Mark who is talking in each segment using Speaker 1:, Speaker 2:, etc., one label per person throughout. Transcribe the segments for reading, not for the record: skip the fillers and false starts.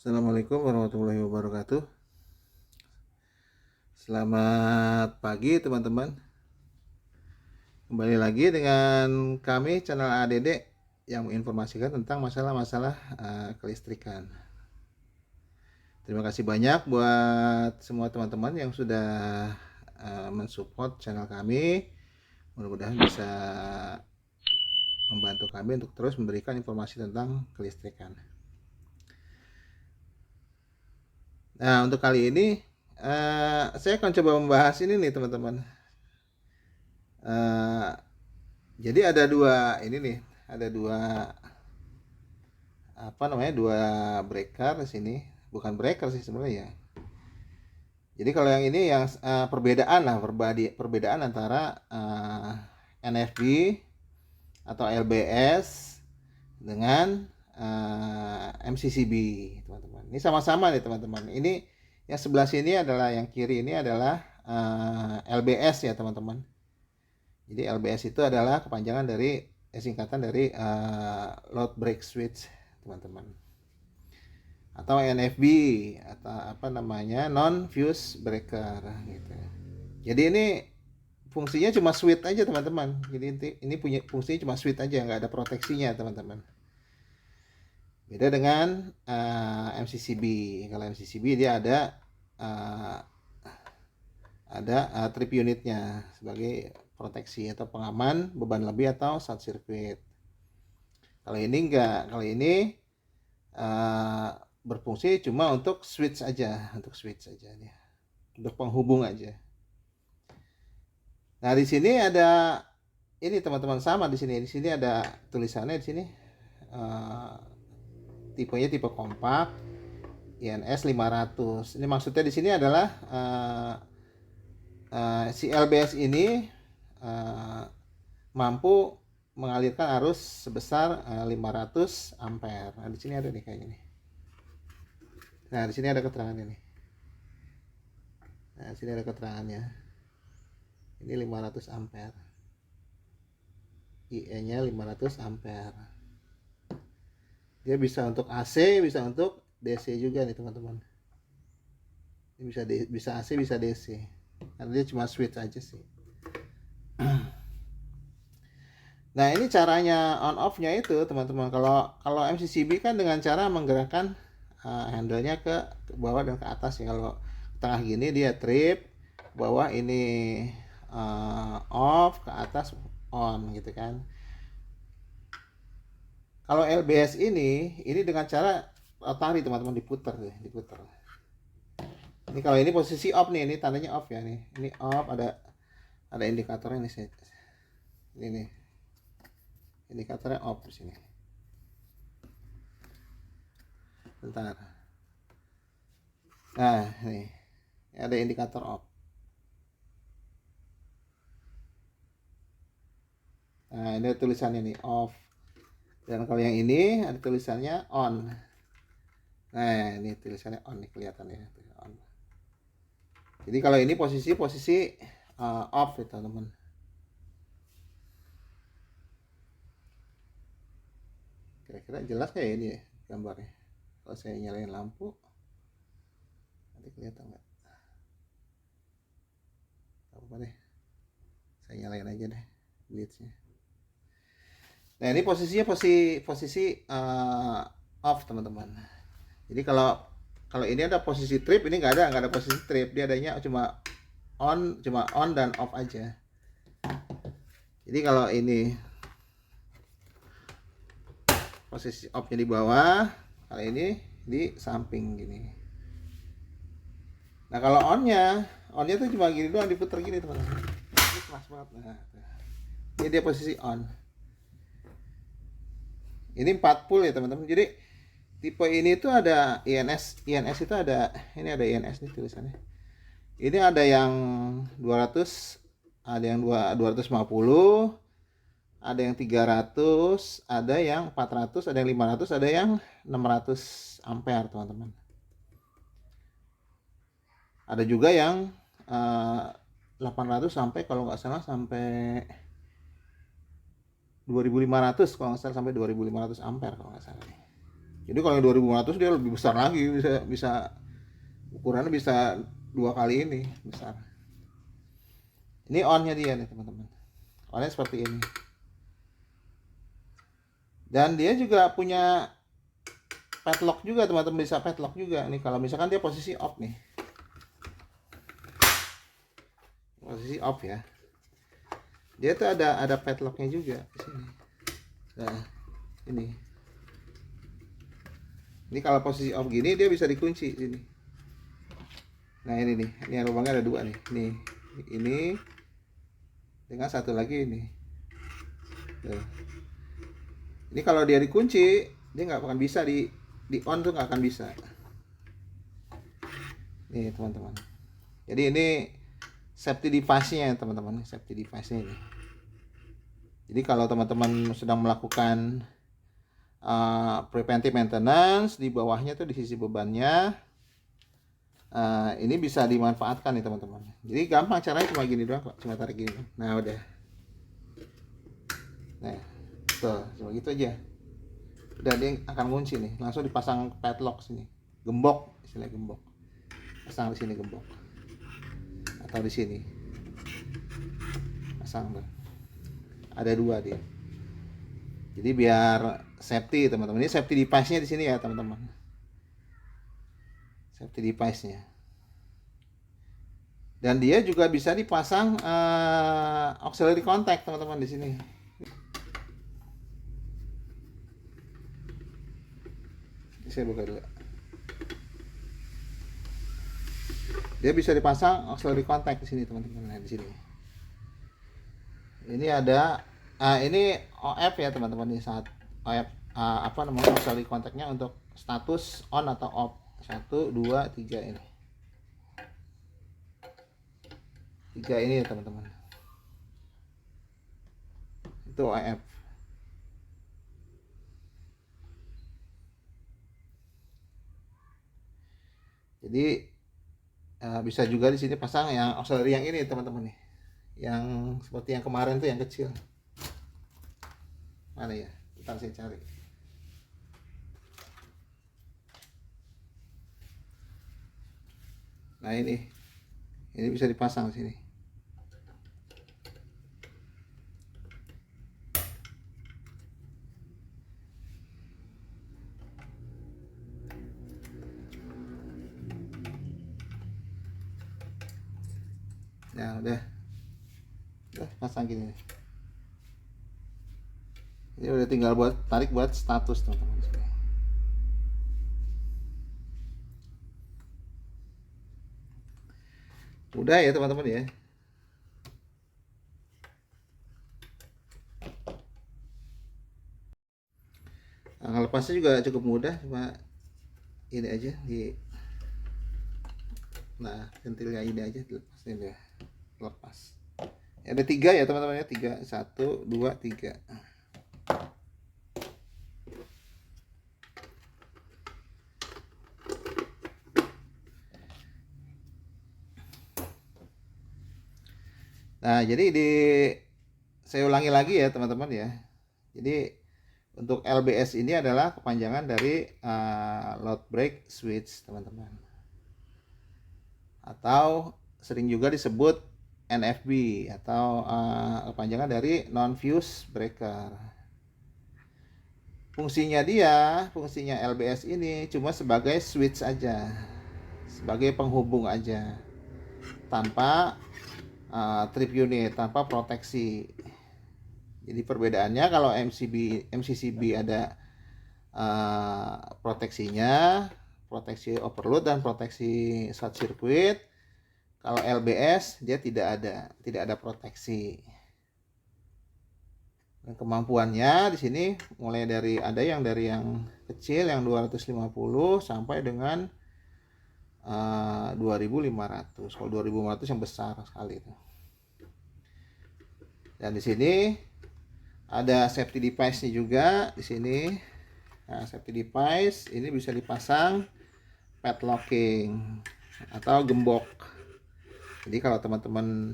Speaker 1: Assalamualaikum warahmatullahi wabarakatuh. Selamat pagi teman-teman. Kembali lagi dengan kami channel ADD yang menginformasikan tentang masalah-masalah kelistrikan. Terima kasih banyak buat semua teman-teman yang sudah mensupport channel kami. Mudah-mudahan bisa membantu kami untuk terus memberikan informasi tentang kelistrikan. Nah, untuk kali ini saya akan coba membahas ini nih teman-teman. Jadi ada dua ini nih, ada dua dua breaker di sini. Bukan breaker sih sebenarnya ya. Jadi kalau yang ini yang perbedaan antara NFB atau LBS dengan MCCB, teman-teman. Ini sama-sama nih teman-teman. Ini yang sebelah sini adalah yang kiri ini adalah LBS ya teman-teman. Jadi LBS itu adalah kepanjangan dari singkatan dari load break switch, teman-teman. Atau NFB atau non fuse breaker gitu. Jadi ini fungsinya cuma switch aja, teman-teman. Jadi ini punya fungsinya cuma switch aja, nggak ada proteksinya, teman-teman. Beda dengan MCCB. Kalau MCCB dia ada trip unitnya sebagai proteksi atau pengaman beban lebih atau short circuit. Kalau ini enggak, kalau ini berfungsi cuma untuk switch aja nih, untuk penghubung aja. Nah di sini ada ini teman-teman, sama di sini ada tulisannya di sini, tipenya tipe kompak INS 500. Ini maksudnya di sini adalah si LBS ini mampu mengalirkan arus sebesar 500 ampere. Nah, di sini ada nih kayaknya nih. Nah, di sini ada keterangannya nih. Nah, di sini ada keterangannya. Ini 500 ampere. IE-nya 500 ampere. Dia bisa untuk AC, bisa untuk DC juga nih, teman-teman. Ini bisa AC, bisa DC. Karena dia cuma switch aja sih. Nah, ini caranya on off-nya itu, teman-teman. Kalau MCCB kan dengan cara menggerakkan handle-nya ke bawah dan ke atas ya. Kalau tengah gini dia trip, bawah ini off, ke atas on gitu kan. Kalau LBS ini dengan cara tarik, teman-teman, diputar. Ini kalau ini posisi off nih, ini tandanya off ya nih. Ini off, ada indikatornya nih. Ini nih. Indikatornya off di sini. Bentar. Nah, nih. Ada indikator off. Nah, ini tulisannya nih off. Dan kalau yang ini ada tulisannya on. Nah, ini tulisannya on nih, kelihatan ya, on. Jadi kalau ini posisi off ya, teman-teman. Kira-kira jelas kayak ini ya gambarnya. Kalau saya nyalain lampu, nanti kelihatan nggak? Apa deh, saya nyalain aja deh blitznya. Nah, ini posisinya posisi off, teman-teman. Jadi kalau ini ada posisi trip, ini nggak ada posisi trip. Dia adanya cuma on dan off aja. Jadi kalau ini posisi off-nya di bawah, kalau ini di samping gini. Nah, kalau onnya tuh cuma gini doang, diputar gini, teman-teman. Ini keras banget. Nah, ini dia posisi on. Ini 40 ya, teman-teman. Jadi tipe ini tuh ada INS itu ada, ini ada INS nih tulisannya. Ini ada yang 200, ada yang 250, ada yang 300, ada yang 400, ada yang 500, ada yang 600 ampere, teman-teman. Ada juga yang 800 sampai, kalau nggak salah, sampai 2500, kalau nggak salah, sampai 2500 ampere kalau nggak salah nih. Jadi kalau 2500 dia lebih besar lagi, bisa ukurannya bisa 2 kali ini besar. Ini onnya dia nih teman-teman, onnya seperti ini. Dan dia juga punya padlock juga teman-teman, bisa padlock juga nih kalau misalkan dia posisi off nih, posisi off ya. Dia tuh ada padlocknya juga di sini. Nah, ini kalau posisi off gini dia bisa dikunci sini. Nah ini nih, ini yang lubangnya ada 2 nih. Ini dengan satu lagi ini. Tuh. Ini kalau dia dikunci, dia nggak akan bisa di on tuh, nggak akan bisa. Nih teman-teman. Jadi ini safety device-nya teman-teman, safety device-nya ini. Jadi kalau teman-teman sedang melakukan preventive maintenance, di bawahnya tuh di sisi bebannya ini bisa dimanfaatkan nih teman-teman. Jadi gampang caranya, cuma gini doang kok, cuma tarik gini. Nah udah, nah tuh cuma gitu aja, udah dia akan kunci nih, langsung dipasang padlock sini, gembok, istilah gembok, pasang di sini gembok, atau di sini pasang tuh. Ada 2 dia. Jadi biar safety teman-teman. Ini safety device-nya di sini ya teman-teman. Safety device-nya. Dan dia juga bisa dipasang auxiliary contact teman-teman di sini. Saya buka dulu. Dia bisa dipasang auxiliary contact di sini teman-teman. Nah, di sini. Ini ada ini OF ya teman-teman, ini saat OF apa namanya, auxiliary contactnya untuk status on atau off. 1 2 3 ini. 3 ini ya teman-teman. Itu OF. Jadi bisa juga di sini pasang yang auxiliary yang ini teman-teman nih. Yang seperti yang kemarin tuh yang kecil. Mana ya? Ntar saya cari. Nah ini bisa dipasang di sini. Nah udah pasang gini. Ini udah tinggal buat tarik buat status teman-teman. Mudah ya teman-teman ya. Nah, lepasnya juga cukup mudah, cuma ini aja di, nah ventilnya ini aja dilepasin ya, lepas. Ada 3 ya teman-teman ya, 3, 1 2 3. Nah jadi saya ulangi lagi ya teman-teman ya. Jadi untuk LBS ini adalah kepanjangan dari load break switch teman-teman, atau sering juga disebut NFB, atau kepanjangan dari non fuse breaker. Fungsinya LBS ini cuma sebagai switch aja, sebagai penghubung aja, tanpa trip unit, tanpa proteksi. Jadi perbedaannya kalau MCCB ada proteksinya, proteksi overload dan proteksi short circuit. Kalau LBS dia tidak ada proteksi. Dan kemampuannya di sini mulai dari yang kecil yang 250 sampai dengan 2500. Kalau 2500 yang besar sekali itu. Dan di sini ada safety device-nya juga di sini. Nah, safety device ini bisa dipasang padlocking atau gembok. Jadi kalau teman-teman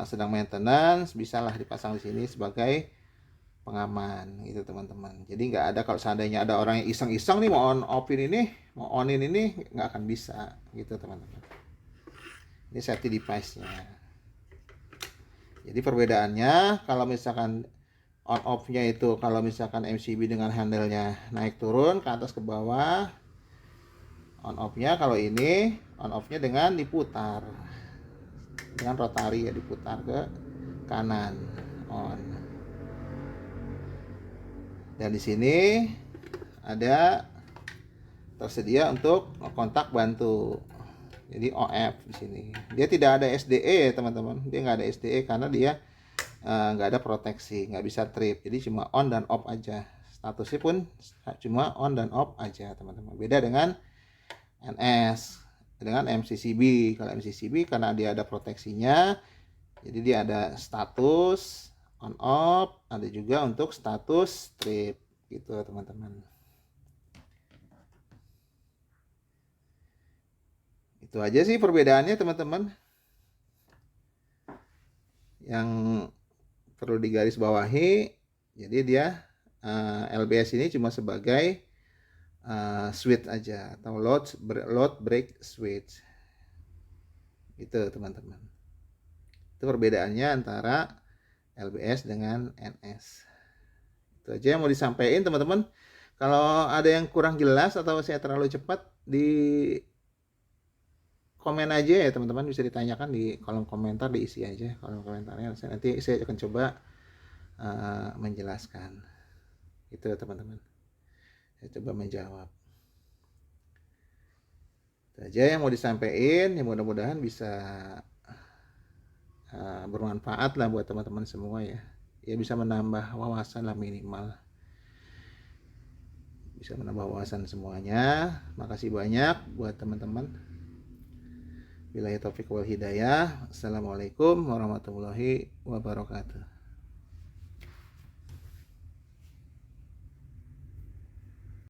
Speaker 1: sedang maintenance, bisalah dipasang di sini sebagai pengaman gitu teman-teman. Jadi nggak ada, kalau seandainya ada orang yang iseng-iseng nih mau on offin ini, mau onin ini, nggak akan bisa gitu teman-teman. Ini safety device-nya. Jadi perbedaannya kalau misalkan on off-nya itu, kalau misalkan MCB dengan handle-nya naik turun ke atas ke bawah, on off-nya kalau ini on off-nya dengan diputar, dengan rotari ya, diputar ke kanan on. Dan di sini ada tersedia untuk kontak bantu. Jadi OF di sini. Dia tidak ada SDE ya teman-teman. Dia nggak ada SDE karena dia nggak ada proteksi, nggak bisa trip. Jadi cuma on dan off aja. Statusnya pun cuma on dan off aja teman-teman. Beda dengan NS, dengan MCCB. Kalau MCCB karena dia ada proteksinya, jadi dia ada status on off, ada juga untuk status trip gitu teman-teman. Itu aja sih perbedaannya teman-teman, yang perlu digarisbawahi. Jadi dia LBS ini cuma sebagai switch aja, atau load break switch gitu teman-teman. Itu perbedaannya antara LBS dengan NS. Itu aja yang mau disampaikan teman-teman. Kalau ada yang kurang jelas atau saya terlalu cepat, di komen aja ya teman-teman, bisa ditanyakan di kolom komentar, diisi aja kolom komentarnya. Nanti saya akan coba menjelaskan. Itu teman-teman. Saya coba menjawab. Itu aja yang mau disampaikan. Ya mudah-mudahan bisa bermanfaat lah buat teman-teman semua ya. Ya bisa menambah wawasan lah minimal. Bisa menambah wawasan semuanya. Makasih banyak buat teman-teman. Billahi taufiq wal hidayah. Assalamualaikum warahmatullahi wabarakatuh.